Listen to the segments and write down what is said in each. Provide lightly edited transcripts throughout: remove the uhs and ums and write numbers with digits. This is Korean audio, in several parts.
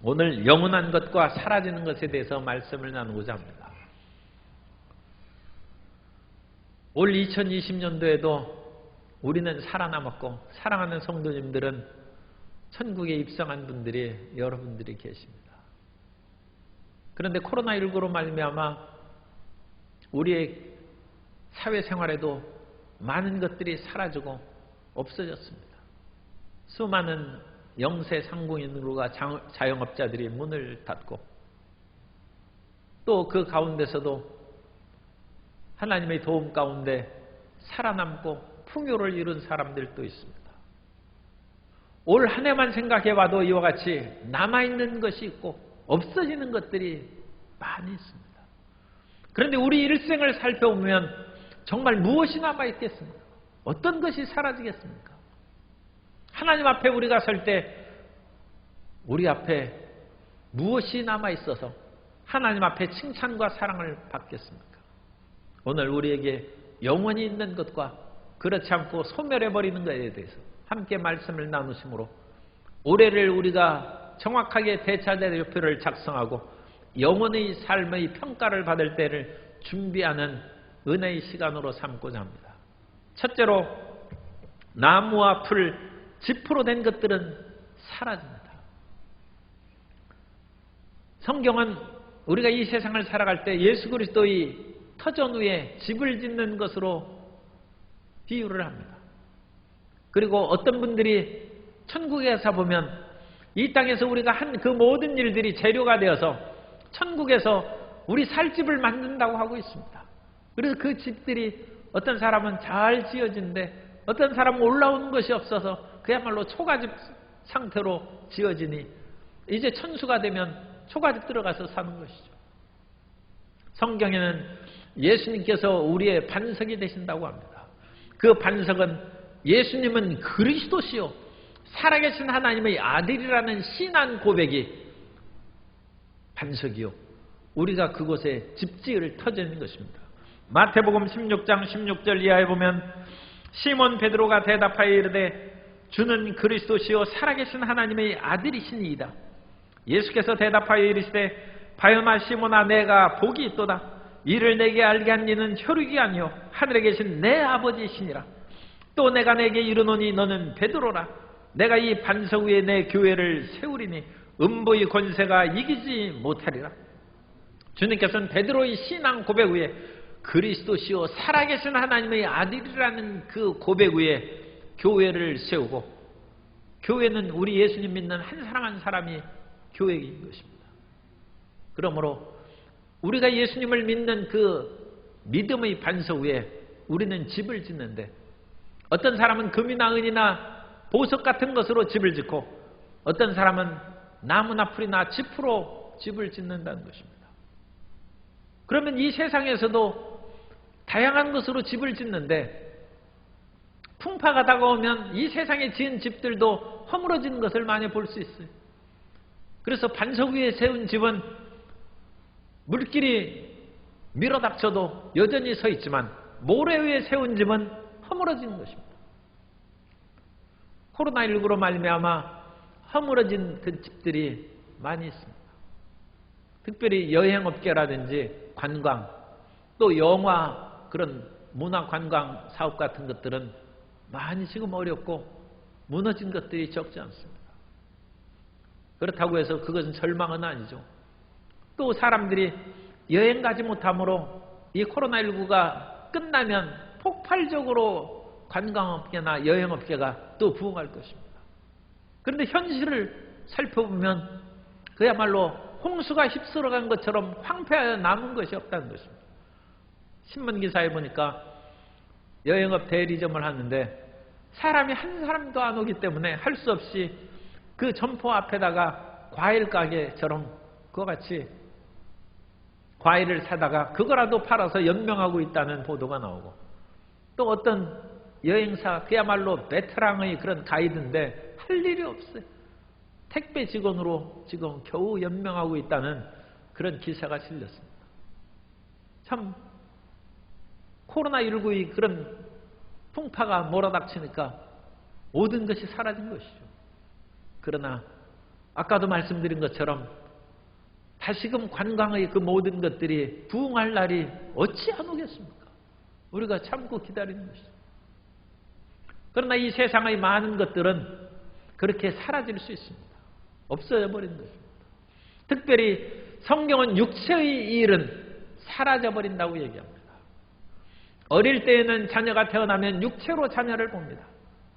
오늘 영원한 것과 사라지는 것에 대해서 말씀을 나누고자 합니다. 올 2020년도에도 우리는 살아남았고 사랑하는 성도님들은 천국에 입성한 분들이 여러분들이 계십니다. 그런데 코로나19로 말미암아 우리의 사회생활에도 많은 것들이 사라지고 없어졌습니다. 수많은 영세 상공인과 자영업자들이 문을 닫고 또 그 가운데서도 하나님의 도움 가운데 살아남고 풍요를 이룬 사람들도 있습니다. 올 한 해만 생각해봐도 이와 같이 남아있는 것이 있고 없어지는 것들이 많이 있습니다. 그런데 우리 일생을 살펴보면 정말 무엇이 남아있겠습니까? 어떤 것이 사라지겠습니까? 하나님 앞에 우리가 설 때 우리 앞에 무엇이 남아있어서 하나님 앞에 칭찬과 사랑을 받겠습니까? 오늘 우리에게 영원히 있는 것과 그렇지 않고 소멸해버리는 것에 대해서 함께 말씀을 나누심으로 올해를 우리가 정확하게 대차대조표를 작성하고 영원의 삶의 평가를 받을 때를 준비하는 은혜의 시간으로 삼고자 합니다. 첫째로 나무와 풀, 짚으로 된 것들은 사라집니다. 성경은 우리가 이 세상을 살아갈 때 예수 그리스도의 터전 위에 집을 짓는 것으로 비유를 합니다. 그리고 어떤 분들이 천국에 가서 보면 이 땅에서 우리가 한 그 모든 일들이 재료가 되어서 천국에서 우리 살 집을 만든다고 하고 있습니다. 그래서 그 집들이 어떤 사람은 잘 지어진데 어떤 사람은 올라오는 것이 없어서 그야말로 초가집 상태로 지어지니 이제 천수가 되면 초가집 들어가서 사는 것이죠. 성경에는 예수님께서 우리의 반석이 되신다고 합니다. 그 반석은 예수님은 그리스도시요 살아계신 하나님의 아들이라는 신한 고백이 반석이요 우리가 그곳에 집지을 터지는 것입니다. 마태복음 16장 16절 이하에 보면 시몬 베드로가 대답하여 이르되 주는 그리스도시요 살아계신 하나님의 아들이시니이다. 예수께서 대답하여 이르시되 바요나 시몬아 내가 복이 있도다. 이를 내게 알게 한 이는 혈육이 아니요 하늘에 계신 내 아버지시니라. 또 내가 내게 이르노니 너는 베드로라. 내가 이 반석 위에 내 교회를 세우리니 음부의 권세가 이기지 못하리라. 주님께서는 베드로의 신앙 고백 위에 그리스도시요 살아계신 하나님의 아들이라는 그 고백 위에 교회를 세우고 교회는 우리 예수님 믿는 한 사람 한 사람이 교회인 것입니다. 그러므로 우리가 예수님을 믿는 그 믿음의 반석 위에 우리는 집을 짓는데 어떤 사람은 금이나 은이나 보석 같은 것으로 집을 짓고 어떤 사람은 나무나 풀이나 짚으로 집을 짓는다는 것입니다. 그러면 이 세상에서도 다양한 것으로 집을 짓는데 풍파가 다가오면 이 세상에 지은 집들도 허물어지는 것을 많이 볼 수 있어요. 그래서 반석 위에 세운 집은 물길이 밀어닥쳐도 여전히 서 있지만 모래 위에 세운 집은 허물어지는 것입니다. 코로나19로 말미암아 허물어진 그 집들이 많이 있습니다. 특별히 여행업계라든지 관광 또 영화 그런 문화관광 사업 같은 것들은 많이 지금 어렵고 무너진 것들이 적지 않습니다. 그렇다고 해서 그것은 절망은 아니죠. 또 사람들이 여행 가지 못함으로 이 코로나19가 끝나면 폭발적으로 관광업계나 여행업계가 또 부흥할 것입니다. 그런데 현실을 살펴보면 그야말로 홍수가 휩쓸어간 것처럼 황폐하여 남은 것이 없다는 것입니다. 신문기사에 보니까 여행업 대리점을 하는데 사람이 한 사람도 안 오기 때문에 할 수 없이 그 점포 앞에다가 과일 가게처럼 그와 같이 과일을 사다가 그거라도 팔아서 연명하고 있다는 보도가 나오고 또 어떤 여행사 그야말로 베테랑의 그런 가이드인데 할 일이 없어요. 택배 직원으로 지금 겨우 연명하고 있다는 그런 기사가 실렸습니다. 참 코로나19의 그런 풍파가 몰아닥치니까 모든 것이 사라진 것이죠. 그러나 아까도 말씀드린 것처럼 다시금 관광의 그 모든 것들이 부흥할 날이 어찌 안 오겠습니까? 우리가 참고 기다리는 것이죠. 그러나 이 세상의 많은 것들은 그렇게 사라질 수 있습니다. 없어져 버린 것입니다. 특별히 성경은 육체의 일은 사라져 버린다고 얘기합니다. 어릴 때에는 자녀가 태어나면 육체로 자녀를 봅니다.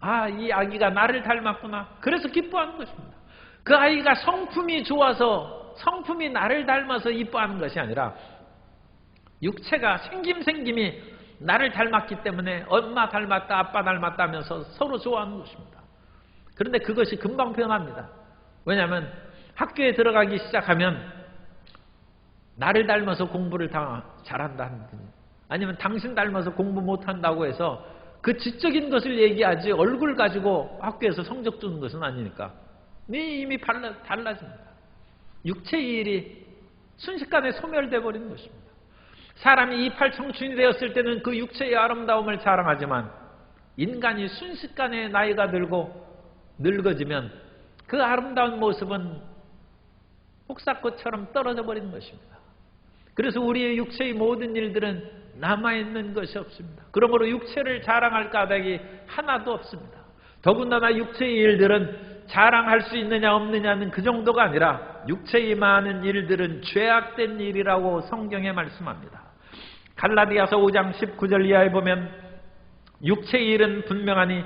아, 이 아기가 나를 닮았구나. 그래서 기뻐하는 것입니다. 그 아이가 성품이 좋아서 성품이 나를 닮아서 이뻐하는 것이 아니라 육체가 생김이 나를 닮았기 때문에 엄마 닮았다 아빠 닮았다 하면서 서로 좋아하는 것입니다. 그런데 그것이 금방 변합니다. 왜냐하면 학교에 들어가기 시작하면 나를 닮아서 공부를 다 잘한다 아니면 당신 닮아서 공부 못한다고 해서 그 지적인 것을 얘기하지 얼굴 가지고 학교에서 성적 주는 것은 아니니까 이미 달라집니다. 육체의 일이 순식간에 소멸되어 버리는 것입니다. 사람이 이팔 청춘이 되었을 때는 그 육체의 아름다움을 자랑하지만 인간이 순식간에 나이가 들고 늙어지면 그 아름다운 모습은 폭삭꽃처럼 떨어져 버리는 것입니다. 그래서 우리의 육체의 모든 일들은 남아있는 것이 없습니다. 그러므로 육체를 자랑할 까닭이 하나도 없습니다. 더군다나 육체의 일들은 자랑할 수 있느냐 없느냐는 그 정도가 아니라 육체의 많은 일들은 죄악된 일이라고 성경에 말씀합니다. 갈라디아서 5장 19절 이하에 보면 육체의 일은 분명하니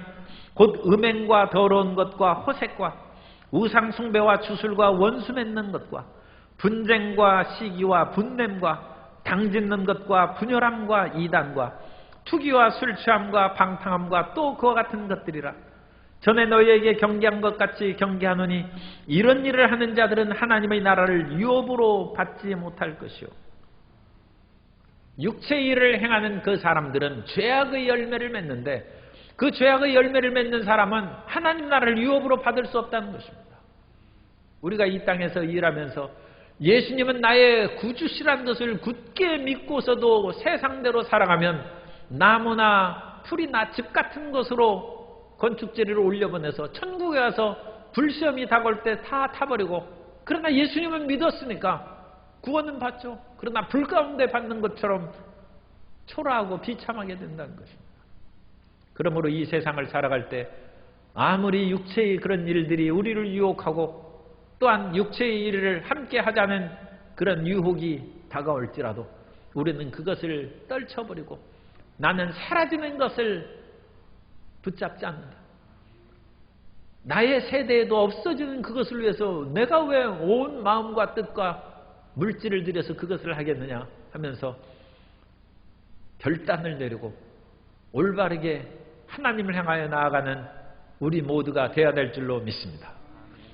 곧 음행과 더러운 것과 호색과 우상 숭배와 주술과 원수 맺는 것과 분쟁과 시기와 분냄과 당짓는 것과 분열함과 이단과 투기와 술 취함과 방탕함과 또 그와 같은 것들이라. 전에 너희에게 경계한 것 같이 경계하노니 이런 일을 하는 자들은 하나님의 나라를 유업으로 받지 못할 것이요. 육체의 일을 행하는 그 사람들은 죄악의 열매를 맺는데 그 죄악의 열매를 맺는 사람은 하나님 나라를 유업으로 받을 수 없다는 것입니다. 우리가 이 땅에서 일하면서 예수님은 나의 구주시라는 것을 굳게 믿고서도 세상대로 살아가면 나무나 풀이나 집 같은 것으로 건축재료를 올려보내서 천국에 가서 불시험이 다가올 때 다 타버리고, 그러나 예수님은 믿었으니까 구원은 받죠. 그러나 불 가운데 받는 것처럼 초라하고 비참하게 된다는 것입니다. 그러므로 이 세상을 살아갈 때 아무리 육체의 그런 일들이 우리를 유혹하고 또한 육체의 일을 함께 하자는 그런 유혹이 다가올지라도 우리는 그것을 떨쳐버리고 나는 사라지는 것을 붙잡지 않는다. 나의 세대에도 없어지는 그것을 위해서 내가 왜 온 마음과 뜻과 물질을 들여서 그것을 하겠느냐 하면서 결단을 내리고 올바르게 하나님을 향하여 나아가는 우리 모두가 되어야 될 줄로 믿습니다.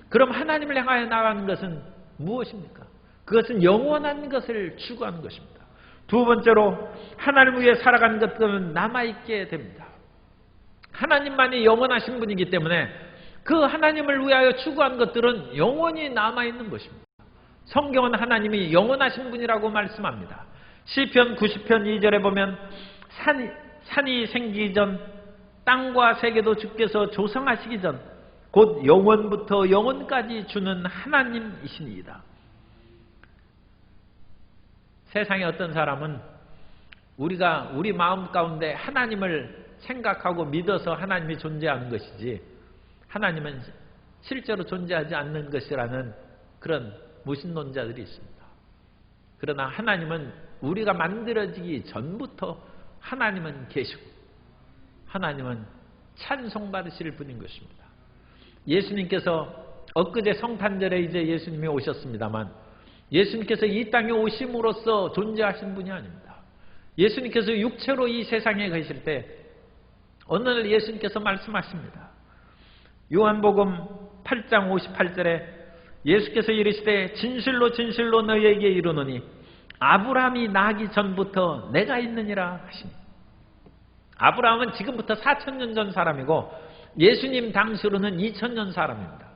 그럼 하나님을 향하여 나아가는 것은 무엇입니까? 그것은 영원한 것을 추구하는 것입니다. 두 번째로 하나님을 위해 살아가는 것들은 남아있게 됩니다. 하나님만이 영원하신 분이기 때문에 그 하나님을 위하여 추구한 것들은 영원히 남아있는 것입니다. 성경은 하나님이 영원하신 분이라고 말씀합니다. 시편 90편 2절에 보면 산이 생기기 전 땅과 세계도 주께서 조성하시기 전 곧 영원부터 영원까지 주는 하나님이시니이다. 세상에 어떤 사람은 우리가 우리 마음 가운데 하나님을 생각하고 믿어서 하나님이 존재하는 것이지 하나님은 실제로 존재하지 않는 것이라는 그런 무신론자들이 있습니다. 그러나 하나님은 우리가 만들어지기 전부터 하나님은 계시고 하나님은 찬송받으실 분인 것입니다. 예수님께서 엊그제 성탄절에 이제 예수님이 오셨습니다만 예수님께서 이 땅에 오심으로써 존재하신 분이 아닙니다. 예수님께서 육체로 이 세상에 계실 때 어느 날 예수님께서 말씀하십니다. 요한복음 8장 58절에 예수께서 이르시되 진실로 진실로 너희에게 이르노니 아브라함이 나기 전부터 내가 있느니라 하시니. 아브라함은 지금부터 4,000년 전 사람이고 예수님 당시로는 2,000년 사람입니다.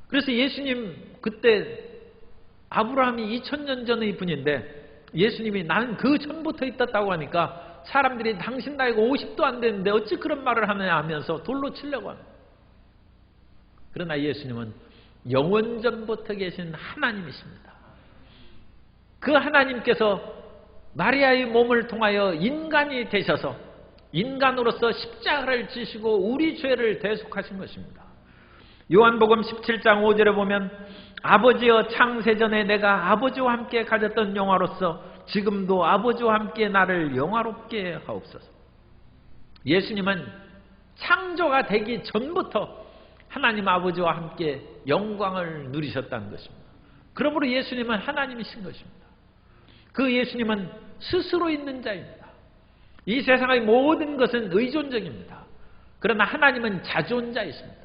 그래서 예수님 그때 아브라함이 2,000년 전의 분인데 예수님이 나는 그 전부터 있었다고 하니까 사람들이 당신 나이가 50도 안 되는데 어찌 그런 말을 하느냐 하면서 돌로 치려고 합니다. 그러나 예수님은 영원전부터 계신 하나님이십니다. 그 하나님께서 마리아의 몸을 통하여 인간이 되셔서 인간으로서 십자가를 지시고 우리 죄를 대속하신 것입니다. 요한복음 17장 5절에 보면 아버지여 창세전에 내가 아버지와 함께 가졌던 영화로서 지금도 아버지와 함께 나를 영화롭게 하옵소서. 예수님은 창조가 되기 전부터 하나님 아버지와 함께 영광을 누리셨다는 것입니다. 그러므로 예수님은 하나님이신 것입니다. 그 예수님은 스스로 있는 자입니다. 이 세상의 모든 것은 의존적입니다. 그러나 하나님은 자존자이십니다.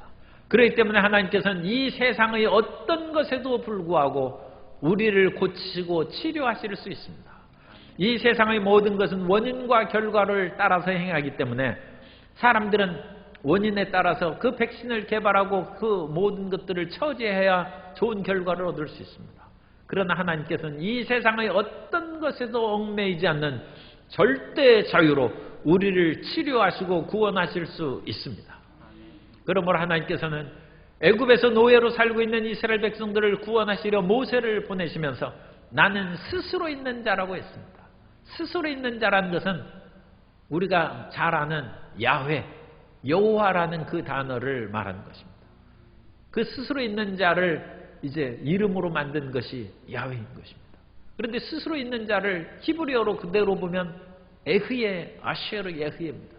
그렇기 때문에 하나님께서는 이 세상의 어떤 것에도 불구하고 우리를 고치시고 치료하실 수 있습니다. 이 세상의 모든 것은 원인과 결과를 따라서 행하기 때문에 사람들은 원인에 따라서 그 백신을 개발하고 그 모든 것들을 처지해야 좋은 결과를 얻을 수 있습니다. 그러나 하나님께서는 이 세상의 어떤 것에도 얽매이지 않는 절대 자유로 우리를 치료하시고 구원하실 수 있습니다. 그러므로 하나님께서는 애굽에서 노예로 살고 있는 이스라엘 백성들을 구원하시려 모세를 보내시면서 나는 스스로 있는 자라고 했습니다. 스스로 있는 자라는 것은 우리가 잘 아는 야훼, 여호와라는 그 단어를 말하는 것입니다. 그 스스로 있는 자를 이제 이름으로 만든 것이 야훼인 것입니다. 그런데 스스로 있는 자를 히브리어로 그대로 보면 에흐예, 아쉐르 예흐예입니다.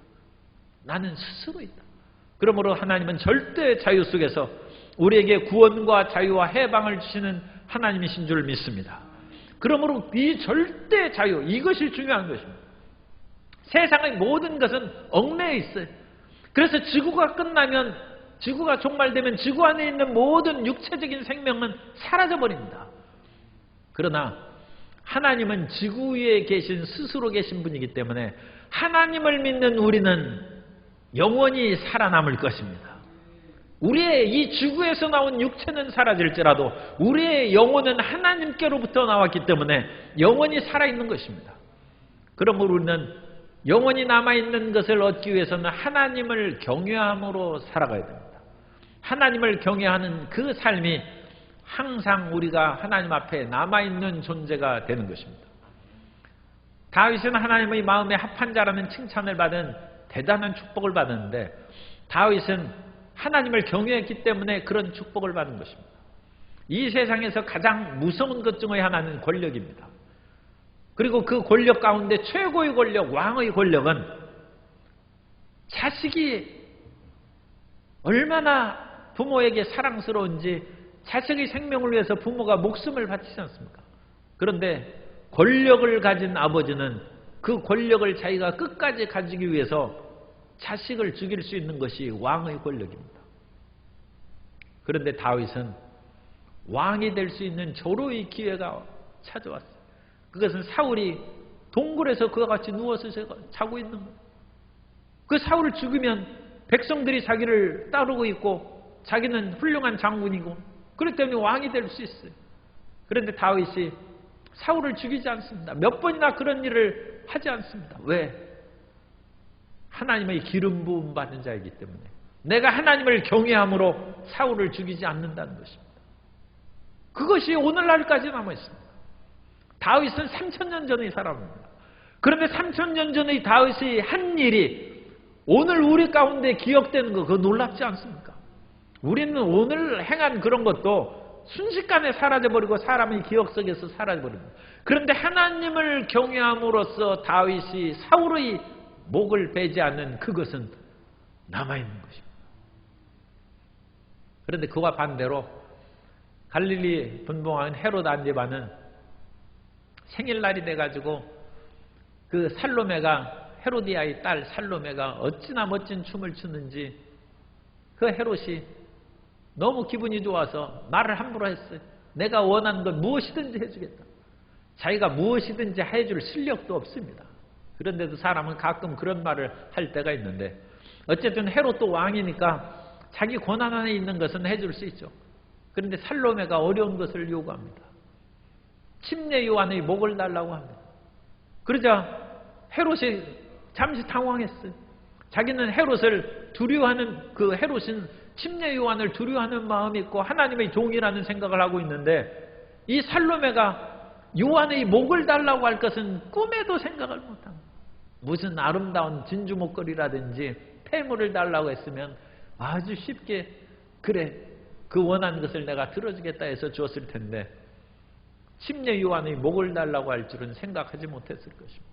나는 스스로 있다. 그러므로 하나님은 절대 자유 속에서 우리에게 구원과 자유와 해방을 주시는 하나님이신 줄 믿습니다. 그러므로 이 절대 자유, 이것이 중요한 것입니다. 세상의 모든 것은 얽매여 있어요. 그래서 지구가 끝나면, 지구가 종말되면 지구 안에 있는 모든 육체적인 생명은 사라져버립니다. 그러나 하나님은 지구 위에 계신 스스로 계신 분이기 때문에 하나님을 믿는 우리는 영원히 살아남을 것입니다. 우리의 이 지구에서 나온 육체는 사라질지라도 우리의 영혼은 하나님께로부터 나왔기 때문에 영원히 살아있는 것입니다. 그러므로 우리는 영원히 남아있는 것을 얻기 위해서는 하나님을 경외함으로 살아가야 됩니다. 하나님을 경외하는 그 삶이 항상 우리가 하나님 앞에 남아있는 존재가 되는 것입니다. 다윗은 하나님의 마음에 합한 자라는 칭찬을 받은 대단한 축복을 받았는데 다윗은 하나님을 경외했기 때문에 그런 축복을 받은 것입니다. 이 세상에서 가장 무서운 것 중의 하나는 권력입니다. 그리고 그 권력 가운데 최고의 권력, 왕의 권력은 자식이 얼마나 부모에게 사랑스러운지 자식의 생명을 위해서 부모가 목숨을 바치지 않습니까? 그런데 권력을 가진 아버지는 그 권력을 자기가 끝까지 가지기 위해서 자식을 죽일 수 있는 것이 왕의 권력입니다. 그런데 다윗은 왕이 될 수 있는 절호의 기회가 찾아왔어요. 그것은 사울이 동굴에서 그와 같이 누워서 자고 있는 거예요. 그 사울을 죽이면 백성들이 자기를 따르고 있고 자기는 훌륭한 장군이고 그렇기 때문에 왕이 될 수 있어요. 그런데 다윗이 사울을 죽이지 않습니다. 몇 번이나 그런 일을 하지 않습니다. 왜? 하나님의 기름 부음 받은 자이기 때문에 내가 하나님을 경외함으로 사울을 죽이지 않는다는 것입니다. 그것이 오늘날까지 남아있습니다. 다윗은 3000년 전의 사람입니다. 그런데 3000년 전의 다윗이 한 일이 오늘 우리 가운데 기억되는 거 그거 놀랍지 않습니까? 우리는 오늘 행한 그런 것도 순식간에 사라져버리고 사람의 기억 속에서 사라져버립니다. 그런데 하나님을 경외함으로써 다윗이 사울의 목을 베지 않는 그것은 남아있는 것입니다. 그런데 그와 반대로 갈릴리 분봉왕인 헤롯 안티바는 생일날이 돼가지고 그 살로메가 헤로디아의 딸 살로메가 어찌나 멋진 춤을 추는지 그 헤롯이 너무 기분이 좋아서 말을 함부로 했어요. 내가 원하는 건 무엇이든지 해주겠다. 자기가 무엇이든지 해줄 실력도 없습니다. 그런데도 사람은 가끔 그런 말을 할 때가 있는데 어쨌든 헤롯도 왕이니까 자기 권한 안에 있는 것은 해줄 수 있죠. 그런데 살로메가 어려운 것을 요구합니다. 침례 요한의 목을 달라고 합니다. 그러자 헤롯이 잠시 당황했어요. 자기는 헤롯을 두려워하는 그 헤롯은 침례 요한을 두려워하는 마음이 있고 하나님의 종이라는 생각을 하고 있는데 이 살로메가 요한의 목을 달라고 할 것은 꿈에도 생각을 못합니다. 무슨 아름다운 진주 목걸이라든지 폐물을 달라고 했으면 아주 쉽게 그래 그 원하는 것을 내가 들어주겠다 해서 주었을 텐데 침례 요한의 목을 달라고 할 줄은 생각하지 못했을 것입니다.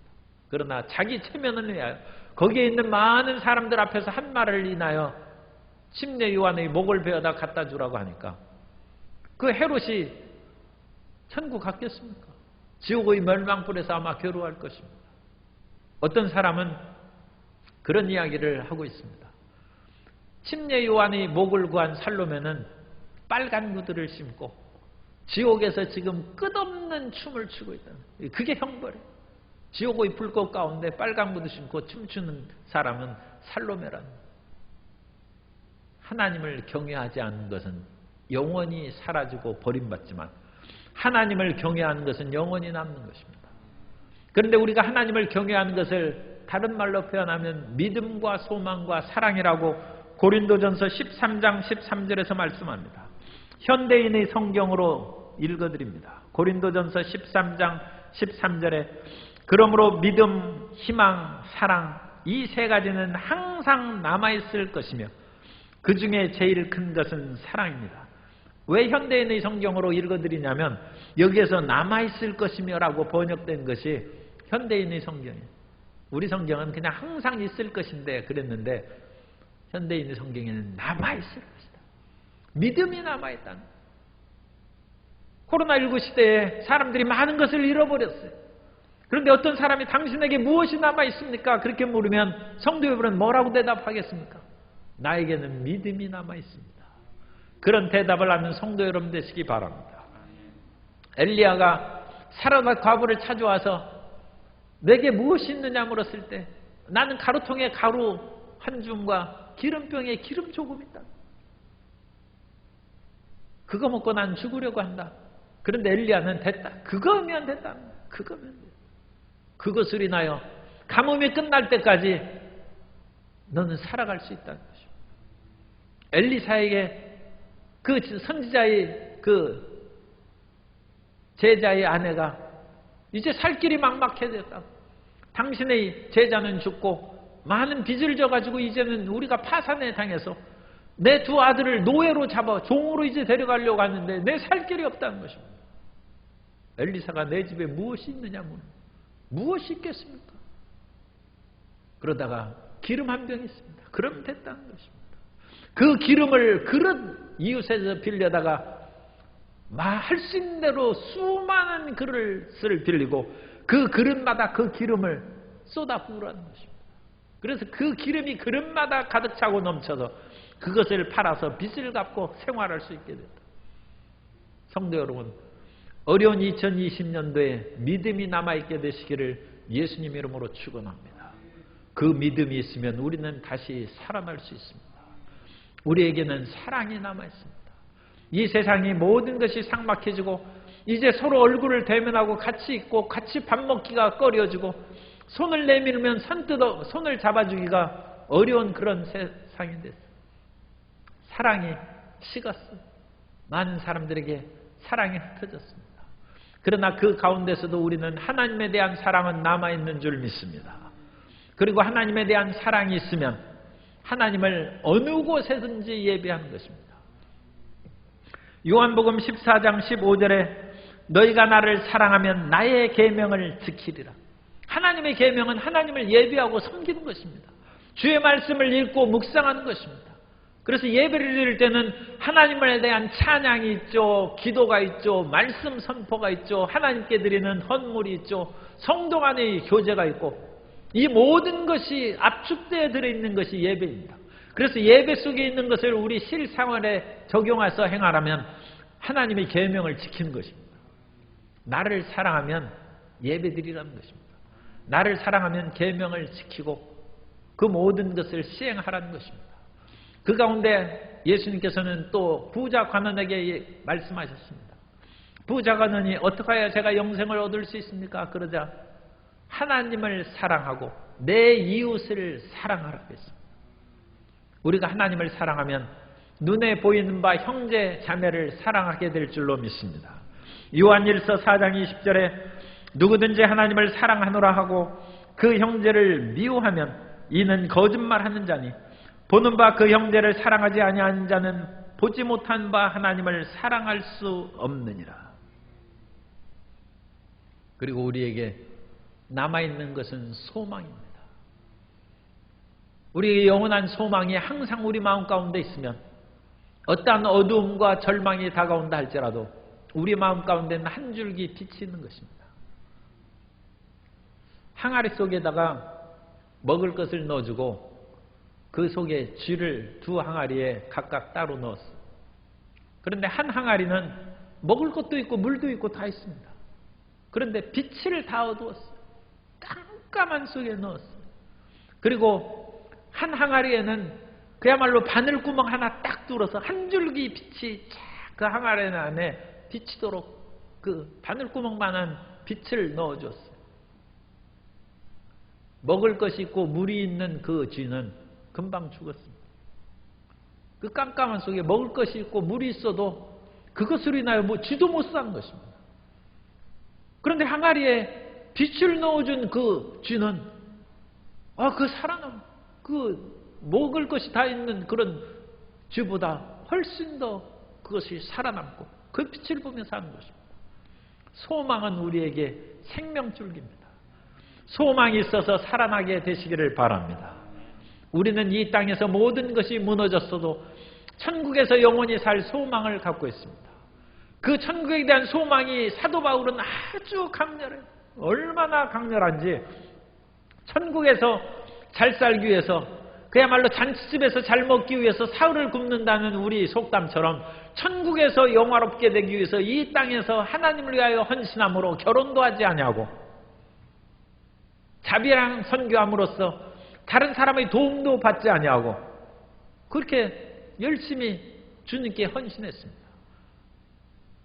그러나 자기 체면을 위하여 거기에 있는 많은 사람들 앞에서 한 말을 인하여 침례 요한의 목을 베어다 갖다 주라고 하니까 그 헤롯이 천국 갔겠습니까? 지옥의 멸망불에서 아마 괴로워할 것입니다. 어떤 사람은 그런 이야기를 하고 있습니다. 침례 요한의 목을 구한 살로메는 빨간 구두를 신고 지옥에서 지금 끝없는 춤을 추고 있다. 그게 형벌이에요. 지옥의 불꽃 가운데 빨간 구두 신고 춤추는 사람은 살로메라는. 하나님을 경외하지 않는 것은 영원히 사라지고 버림받지만 하나님을 경외하는 것은 영원히 남는 것입니다. 그런데 우리가 하나님을 경외하는 것을 다른 말로 표현하면 믿음과 소망과 사랑이라고 고린도전서 13장 13절에서 말씀합니다. 현대인의 성경으로 읽어드립니다. 고린도전서 13장 13절에 그러므로 믿음, 희망, 사랑 이 세 가지는 항상 남아있을 것이며 그 중에 제일 큰 것은 사랑입니다. 왜 현대인의 성경으로 읽어드리냐면 여기에서 남아있을 것이며 라고 번역된 것이 현대인의 성경이에요. 우리 성경은 그냥 항상 있을 것인데 그랬는데 현대인의 성경에는 남아있을 것이다. 믿음이 남아있다는 거예요. 코로나19 시대에 사람들이 많은 것을 잃어버렸어요. 그런데 어떤 사람이 당신에게 무엇이 남아있습니까? 그렇게 물으면 성도 여러분은 뭐라고 대답하겠습니까? 나에게는 믿음이 남아있습니다. 그런 대답을 하는 성도 여러분 되시기 바랍니다. 엘리야가 사라밧 과부를 찾아와서 내게 무엇이 있느냐 물었을 때 나는 가루통에 가루 한 줌과 기름병에 기름 조금 있다. 그거 먹고 난 죽으려고 한다. 그런데 엘리야는 됐다. 그거면 됐다. 그거면 됐다. 그것을 인하여 가뭄이 끝날 때까지 너는 살아갈 수 있다는 것입니다. 엘리사에게 그 선지자의 그 제자의 아내가 이제 살 길이 막막해졌다. 당신의 제자는 죽고 많은 빚을 져가지고 이제는 우리가 파산에 당해서 내 두 아들을 노예로 잡아 종으로 이제 데려가려고 하는데 내 살 길이 없다는 것입니다. 엘리사가 내 집에 무엇이 있느냐 묻는 무엇이 있겠습니까? 그러다가 기름 한 병 있습니다. 그러면 됐다는 것입니다. 그 기름을 그릇 이웃에서 빌려다가 할 수 있는 대로 수많은 그릇을 빌리고 그 그릇마다 그 기름을 쏟아 부으라는 것입니다. 그래서 그 기름이 그릇마다 가득 차고 넘쳐서 그것을 팔아서 빚을 갚고 생활할 수 있게 됐다. 성도 여러분, 어려운 2020년도에 믿음이 남아있게 되시기를 예수님 이름으로 축원합니다. 그 믿음이 있으면 우리는 다시 살아날 수 있습니다. 우리에게는 사랑이 남아있습니다. 이 세상이 모든 것이 삭막해지고 이제 서로 얼굴을 대면하고 같이 있고 같이 밥 먹기가 꺼려지고 손을 내밀면 손을 잡아주기가 어려운 그런 세상이 됐어요. 사랑이 식었어요. 많은 사람들에게 사랑이 흩어졌습니다. 그러나 그 가운데서도 우리는 하나님에 대한 사랑은 남아있는 줄 믿습니다. 그리고 하나님에 대한 사랑이 있으면 하나님을 어느 곳에든지 예배하는 것입니다. 요한복음 14장 15절에 너희가 나를 사랑하면 나의 계명을 지키리라. 하나님의 계명은 하나님을 예배하고 섬기는 것입니다. 주의 말씀을 읽고 묵상하는 것입니다. 그래서 예배를 드릴 때는 하나님에 대한 찬양이 있죠. 기도가 있죠. 말씀 선포가 있죠. 하나님께 드리는 헌물이 있죠. 성도 간의 교제가 있고 이 모든 것이 압축되어 들어있는 것이 예배입니다. 그래서 예배 속에 있는 것을 우리 실생활에 적용해서 행하라면 하나님의 계명을 지키는 것입니다. 나를 사랑하면 예배 드리라는 것입니다. 나를 사랑하면 계명을 지키고 그 모든 것을 시행하라는 것입니다. 그 가운데 예수님께서는 또 부자 관원에게 말씀하셨습니다. 부자 관원이 어떻게 해야 제가 영생을 얻을 수 있습니까? 그러자 하나님을 사랑하고 내 이웃을 사랑하라고 했습니다. 우리가 하나님을 사랑하면 눈에 보이는 바 형제 자매를 사랑하게 될 줄로 믿습니다. 요한일서 4장 20절에 누구든지 하나님을 사랑하노라 하고 그 형제를 미워하면 이는 거짓말하는 자니 보는 바 그 형제를 사랑하지 아니하는 자는 보지 못한 바 하나님을 사랑할 수 없느니라. 그리고 우리에게 남아있는 것은 소망입니다. 우리의 영원한 소망이 항상 우리 마음 가운데 있으면 어떠한 어두움과 절망이 다가온다 할지라도 우리 마음 가운데는 한 줄기 빛이 있는 것입니다. 항아리 속에다가 먹을 것을 넣어주고 그 속에 쥐를 두 항아리에 각각 따로 넣었어요. 그런데 한 항아리는 먹을 것도 있고 물도 있고 다 있습니다. 그런데 빛을 다 어두웠어요. 깜깜한 속에 넣었어요. 그리고 한 항아리에는 그야말로 바늘구멍 하나 딱 뚫어서 한 줄기 빛이 그 항아리 안에 비치도록 그 바늘구멍만한 빛을 넣어줬어요. 먹을 것이 있고 물이 있는 그 쥐는 금방 죽었습니다. 그 깜깜한 속에 먹을 것이 있고 물이 있어도 그것으로 인하여 쥐도 못 사는 것입니다. 그런데 항아리에 빛을 넣어준 그 쥐는 그 살아남 그 먹을 것이 다 있는 그런 쥐보다 훨씬 더 그것이 살아남고 그 빛을 보며 사는 것입니다. 소망은 우리에게 생명줄기입니다. 소망이 있어서 살아나게 되시기를 바랍니다. 우리는 이 땅에서 모든 것이 무너졌어도 천국에서 영원히 살 소망을 갖고 있습니다. 그 천국에 대한 소망이 사도 바울은 아주 강렬해요. 얼마나 강렬한지 천국에서 잘 살기 위해서 그야말로 잔치집에서 잘 먹기 위해서 사흘을 굶는다는 우리 속담처럼 천국에서 영화롭게 되기 위해서 이 땅에서 하나님을 위하여 헌신함으로 결혼도 하지 아니하고 자비랑 선교함으로써 다른 사람의 도움도 받지 아니하고 그렇게 열심히 주님께 헌신했습니다.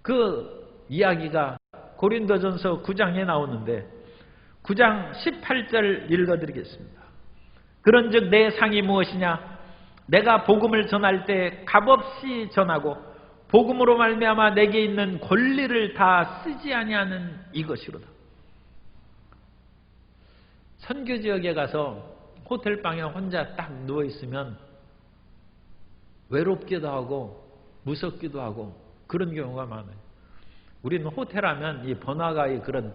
그 이야기가 고린도전서 9장에 나오는데 9장 18절 읽어드리겠습니다. 그런즉 내 상이 무엇이냐? 내가 복음을 전할 때 값없이 전하고 복음으로 말미암아 내게 있는 권리를 다 쓰지 아니하는 이것이로다. 선교지역에 가서 호텔방에 혼자 딱 누워있으면 외롭기도 하고 무섭기도 하고 그런 경우가 많아요. 우리는 호텔 하면 이 번화가의 그런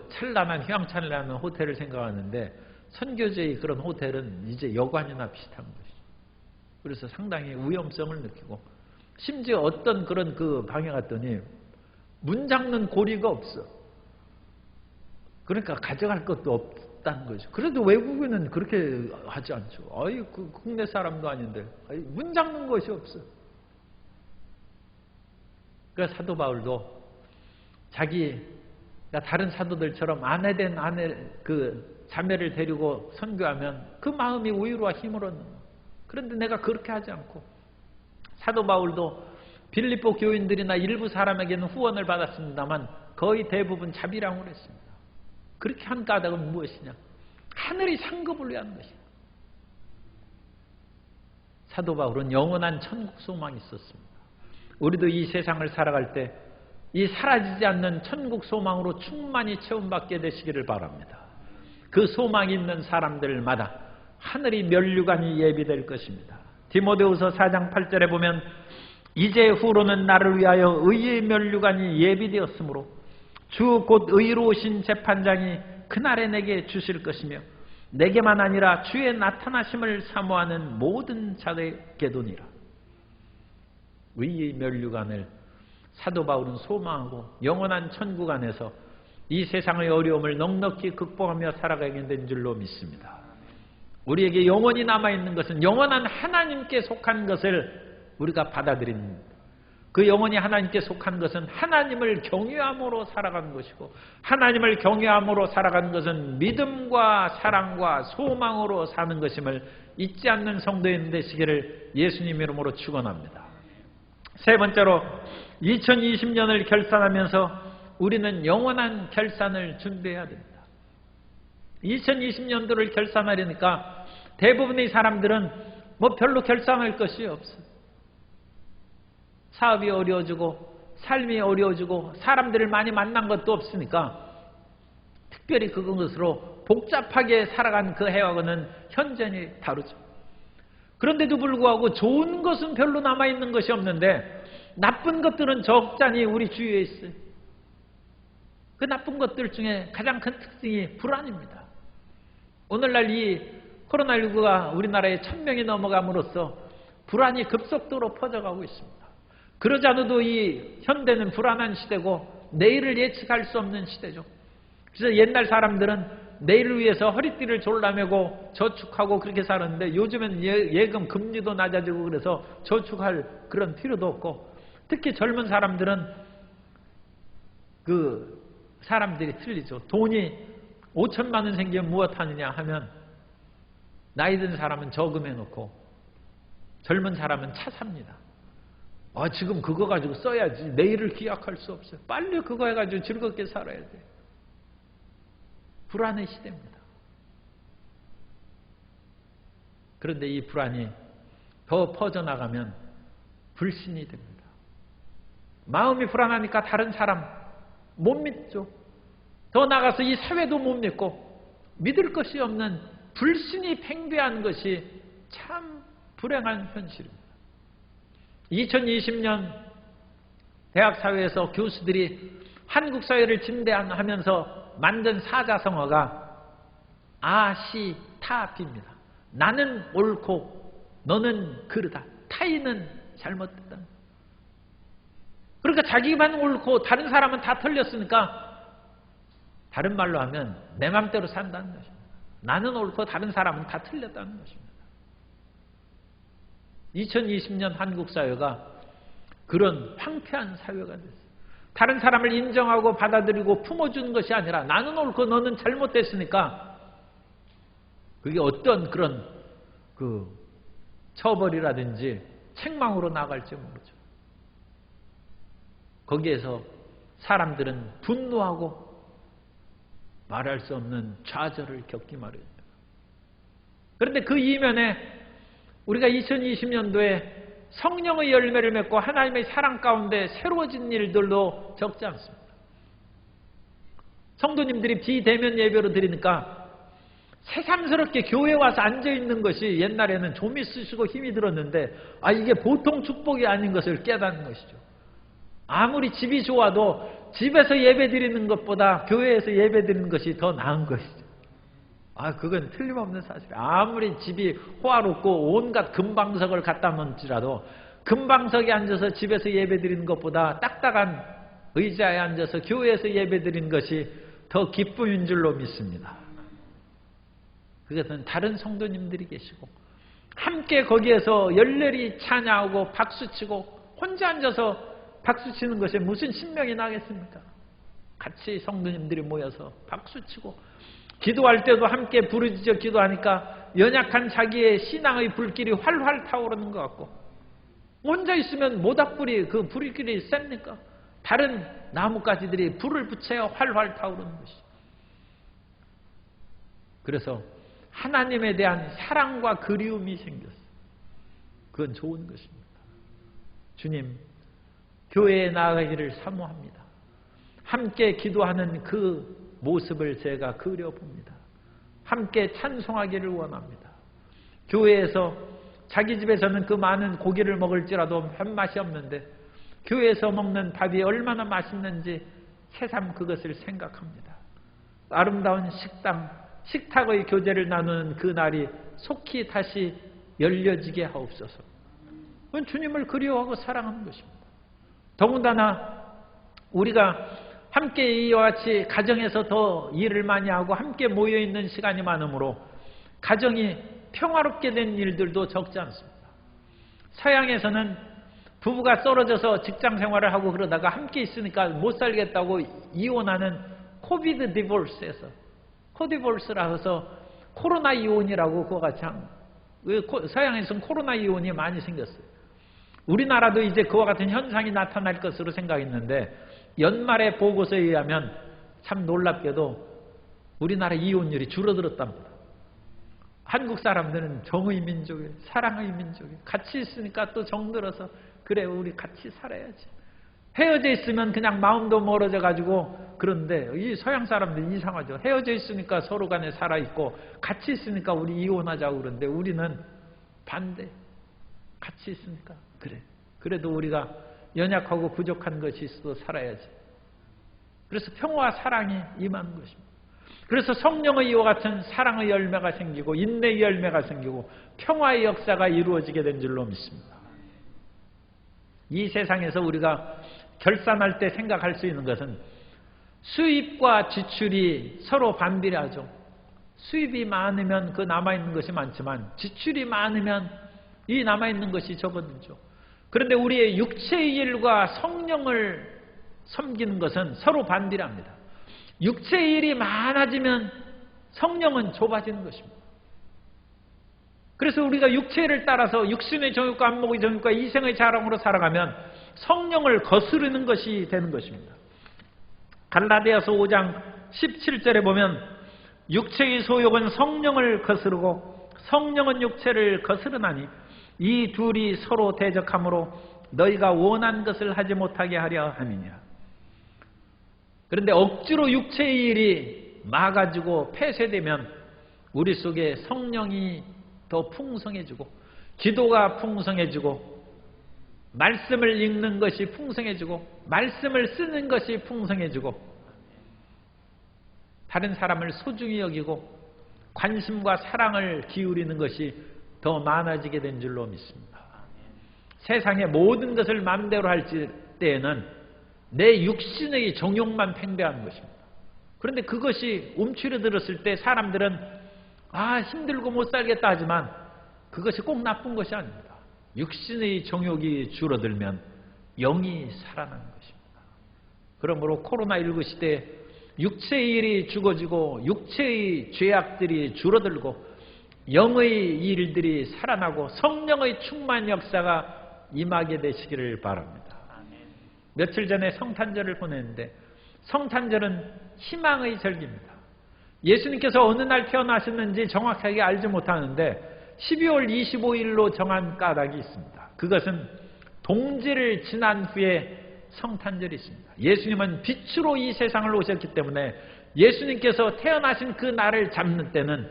찬란한 휘황찬란한 호텔을 생각하는데 선교지의 그런 호텔은 이제 여관이나 비슷한 것이죠. 그래서 상당히 위험성을 느끼고 심지어 어떤 그런 그 방에 갔더니 문 잠는 고리가 없어. 그러니까 가져갈 것도 없다는 거죠. 그래도 외국인은 그렇게 하지 않죠. 그 국내 사람도 아닌데 문 잠는 것이 없어. 그러니까 사도 바울도 자기가 다른 사도들처럼 아내된 자매를 데리고 선교하면 그 마음이 우유와 힘을 얻는 거예요. 그런데 내가 그렇게 하지 않고 사도 바울도 빌립보 교인들이나 일부 사람에게는 후원을 받았습니다만 거의 대부분 자비랑으로 했습니다. 그렇게 한 까닭은 무엇이냐? 하늘이 상급을 위한 것이다. 사도 바울은 영원한 천국 소망이 있었습니다. 우리도 이 세상을 살아갈 때 이 사라지지 않는 천국 소망으로 충만히 체험받게 되시기를 바랍니다. 그 소망이 있는 사람들마다 하늘이 면류관이 예비될 것입니다. 디모데후서 4장 8절에 보면 이제 후로는 나를 위하여 의의 면류관이 예비되었으므로 주 곧 의로우신 재판장이 그날에 내게 주실 것이며 내게만 아니라 주의 나타나심을 사모하는 모든 자에게도니라. 의의 면류관을 사도 바울은 소망하고 영원한 천국 안에서 이 세상의 어려움을 넉넉히 극복하며 살아가게 된 줄로 믿습니다. 우리에게 영원히 남아있는 것은 영원한 하나님께 속한 것을 우리가 받아들입니다. 그 영원히 하나님께 속한 것은 하나님을 경외함으로 살아가는 것이고 하나님을 경외함으로 살아가는 것은 믿음과 사랑과 소망으로 사는 것임을 잊지 않는 성도인 되시기를 예수님 이름으로 축원합니다. 세 번째로 2020년을 결산하면서 우리는 영원한 결산을 준비해야 됩니다. 2020년도를 결산하려니까 대부분의 사람들은 별로 결산할 것이 없어요. 사업이 어려워지고 삶이 어려워지고 사람들을 많이 만난 것도 없으니까 특별히 그것으로 복잡하게 살아간 그 해하고는 현저히 다르죠. 그런데도 불구하고 좋은 것은 별로 남아있는 것이 없는데 나쁜 것들은 적잖이 우리 주위에 있어요. 그 나쁜 것들 중에 가장 큰 특징이 불안입니다. 오늘날 이 코로나19가 우리나라에 1000명이 넘어감으로써 불안이 급속도로 퍼져가고 있습니다. 그러지 않아도 이 현대는 불안한 시대고 내일을 예측할 수 없는 시대죠. 그래서 옛날 사람들은 내일을 위해서 허리띠를 졸라매고 저축하고 그렇게 살았는데 요즘엔 예금 금리도 낮아지고 그래서 저축할 그런 필요도 없고 특히 젊은 사람들은 그 사람들이 틀리죠. 돈이 5천만 원 생기면 무엇 하느냐 하면 나이 든 사람은 저금해 놓고 젊은 사람은 차 삽니다. 지금 그거 가지고 써야지. 내일을 기약할 수 없어요. 빨리 그거 해가지고 즐겁게 살아야 돼요. 불안의 시대입니다. 그런데 이 불안이 더 퍼져나가면 불신이 됩니다. 마음이 불안하니까 다른 사람 못 믿죠. 더 나아가서 이 사회도 못 믿고 믿을 것이 없는 불신이 팽배한 것이 참 불행한 현실입니다. 2020년 대학사회에서 교수들이 한국 사회를 진단하면서 만든 사자성어가 아시타비입니다. 나는 옳고 너는 그르다. 타인은 잘못됐다. 그러니까 자기만 옳고 다른 사람은 다 틀렸으니까 다른 말로 하면 내 맘대로 산다는 것입니다. 나는 옳고 다른 사람은 다 틀렸다는 것입니다. 2020년 한국 사회가 그런 황폐한 사회가 됐어요. 다른 사람을 인정하고 받아들이고 품어주는 것이 아니라 나는 옳고 너는 잘못됐으니까 그게 어떤 그런 그 처벌이라든지 책망으로 나갈지 모르죠. 거기에서 사람들은 분노하고 말할 수 없는 좌절을 겪기 마련입니다. 그런데 그 이면에 우리가 2020년도에 성령의 열매를 맺고 하나님의 사랑 가운데 새로워진 일들도 적지 않습니다. 성도님들이 비대면 예배로 드리니까 새삼스럽게 교회에 와서 앉아있는 것이 옛날에는 좀 있으시고 힘이 들었는데 이게 보통 축복이 아닌 것을 깨닫는 것이죠. 아무리 집이 좋아도 집에서 예배 드리는 것보다 교회에서 예배 드리는 것이 더 나은 것이죠. 그건 틀림없는 사실이에요. 아무리 집이 호화롭고 온갖 금방석을 갖다 놓을지라도 금방석에 앉아서 집에서 예배 드리는 것보다 딱딱한 의자에 앉아서 교회에서 예배 드리는 것이 더 기쁨인 줄로 믿습니다. 그것은 다른 성도님들이 계시고 함께 거기에서 열렬히 찬양하고 박수치고 혼자 앉아서 박수치는 것에 무슨 신명이 나겠습니까? 같이 성도님들이 모여서 박수치고 기도할 때도 함께 부르짖어 기도하니까 연약한 자기의 신앙의 불길이 활활 타오르는 것 같고 혼자 있으면 모닥불이 그 불길이 셉니까? 다른 나뭇가지들이 불을 붙여야 활활 타오르는 것이죠. 그래서 하나님에 대한 사랑과 그리움이 생겼어요. 그건 좋은 것입니다. 주님, 교회에 나아가기를 사모합니다. 함께 기도하는 그 모습을 제가 그려봅니다. 함께 찬송하기를 원합니다. 교회에서 자기 집에서는 그 많은 고기를 먹을지라도 별맛이 없는데 교회에서 먹는 밥이 얼마나 맛있는지 새삼 그것을 생각합니다. 아름다운 식탁의 교제를 나누는 그 날이 속히 다시 열려지게 하옵소서. 그건 주님을 그리워하고 사랑하는 것입니다. 더군다나 우리가 함께 이와 같이 가정에서 더 일을 많이 하고 함께 모여있는 시간이 많으므로 가정이 평화롭게 된 일들도 적지 않습니다. 서양에서는 부부가 떨어져서 직장 생활을 하고 그러다가 함께 있으니까 못 살겠다고 이혼하는 코비드 디볼스에서 코디볼스라 해서 코로나 이혼이라고 그거 같이 서양에서는 코로나 이혼이 많이 생겼어요. 우리나라도 이제 그와 같은 현상이 나타날 것으로 생각했는데 연말의 보고서에 의하면 참 놀랍게도 우리나라 이혼율이 줄어들었답니다. 한국 사람들은 정의 민족이에요. 사랑의 민족이에요. 같이 있으니까 또 정들어서 그래, 우리 같이 살아야지. 헤어져 있으면 그냥 마음도 멀어져 가지고, 그런데 이 서양 사람들이 이상하죠. 헤어져 있으니까 서로 간에 살아있고 같이 있으니까 우리 이혼하자고 그러는데 우리는 반대. 같이 있으니까 그래. 그래도 우리가 연약하고 부족한 것이 있어도 살아야지. 그래서 평화와 사랑이 임하는 것입니다. 그래서 성령의 이와 같은 사랑의 열매가 생기고 인내의 열매가 생기고 평화의 역사가 이루어지게 된 줄로 믿습니다. 이 세상에서 우리가 결산할 때 생각할 수 있는 것은 수입과 지출이 서로 반비례하죠. 수입이 많으면 그 남아있는 것이 많지만 지출이 많으면 이 남아있는 것이 적어들죠. 그런데 우리의 육체의 일과 성령을 섬기는 것은 서로 반비례합니다. 육체의 일이 많아지면 성령은 좁아지는 것입니다. 그래서 우리가 육체를 따라서 육신의 정욕과 안목의 정욕과 이생의 자랑으로 살아가면 성령을 거스르는 것이 되는 것입니다. 갈라디아서 5장 17절에 보면 육체의 소욕은 성령을 거스르고 성령은 육체를 거스르나니 이 둘이 서로 대적하므로 너희가 원한 것을 하지 못하게 하려 함이니라. 그런데 억지로 육체의 일이 막아지고 폐쇄되면 우리 속에 성령이 더 풍성해지고 기도가 풍성해지고 말씀을 읽는 것이 풍성해지고 말씀을 쓰는 것이 풍성해지고 다른 사람을 소중히 여기고 관심과 사랑을 기울이는 것이 더 많아지게 된 줄로 믿습니다. 세상의 모든 것을 마음대로 할 때에는 내 육신의 정욕만 팽배하는 것입니다. 그런데 그것이 움츠러들었을 때 사람들은 힘들고 못 살겠다 하지만 그것이 꼭 나쁜 것이 아닙니다. 육신의 정욕이 줄어들면 영이 살아나는 것입니다. 그러므로 코로나19 시대에 육체의 일이 죽어지고 육체의 죄악들이 줄어들고 영의 일들이 살아나고 성령의 충만 역사가 임하게 되시기를 바랍니다. 며칠 전에 성탄절을 보냈는데 성탄절은 희망의 절기입니다. 예수님께서 어느 날 태어나셨는지 정확하게 알지 못하는데 12월 25일로 정한 까닭이 있습니다. 그것은 동지를 지난 후에 성탄절이 있습니다. 예수님은 빛으로 이 세상을 오셨기 때문에 예수님께서 태어나신 그 날을 잡는 때는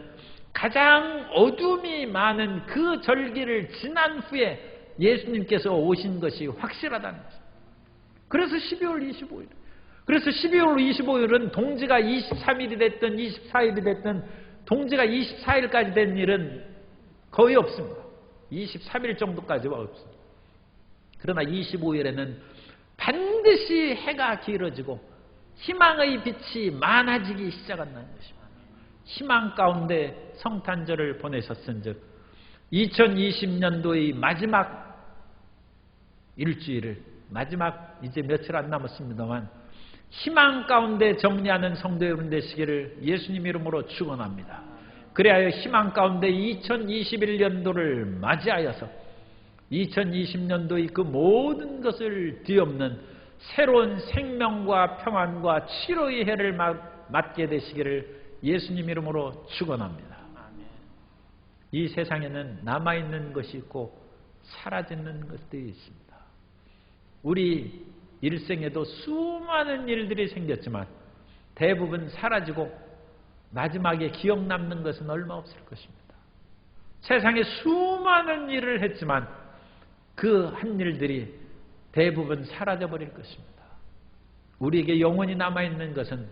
가장 어둠이 많은 그 절기를 지난 후에 예수님께서 오신 것이 확실하다는 것입니다. 그래서 12월 25일. 그래서 12월 25일은 동지가 23일이 됐든 24일이 됐든 동지가 24일까지 된 일은 거의 없습니다. 23일 정도까지가 없습니다. 그러나 25일에는 반드시 해가 길어지고 희망의 빛이 많아지기 시작한다는 것입니다. 희망 가운데 성탄절을 보내셨은즉 2020년도의 마지막 일주일을 마지막 이제 며칠 안 남았습니다만 희망 가운데 정리하는 성도 여러분 되시기를 예수님 이름으로 축원합니다. 그래야 희망 가운데 2021년도를 맞이하여서 2020년도의 그 모든 것을 뒤엎는 새로운 생명과 평안과 치료의 해를 맞게 되시기를 예수님 이름으로 축원합니다. 이 세상에는 남아있는 것이 있고 사라지는 것들이 있습니다. 우리 일생에도 수많은 일들이 생겼지만 대부분 사라지고 마지막에 기억 남는 것은 얼마 없을 것입니다. 세상에 수많은 일을 했지만 그 한 일들이 대부분 사라져버릴 것입니다. 우리에게 영원히 남아있는 것은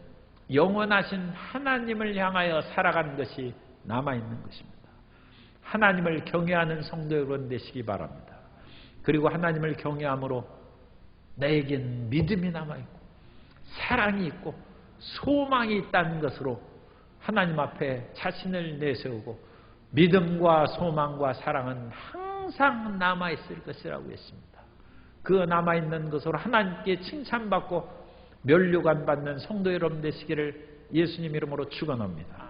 영원하신 하나님을 향하여 살아가는 것이 남아있는 것입니다. 하나님을 경외하는 성도 여러분 되시기 바랍니다. 그리고 하나님을 경외함으로 나에겐 믿음이 남아있고 사랑이 있고 소망이 있다는 것으로 하나님 앞에 자신을 내세우고 믿음과 소망과 사랑은 항상 남아있을 것이라고 했습니다. 그 남아있는 것으로 하나님께 칭찬받고 면류관 받는 성도 여러분 되시기를 예수님 이름으로 축원합니다.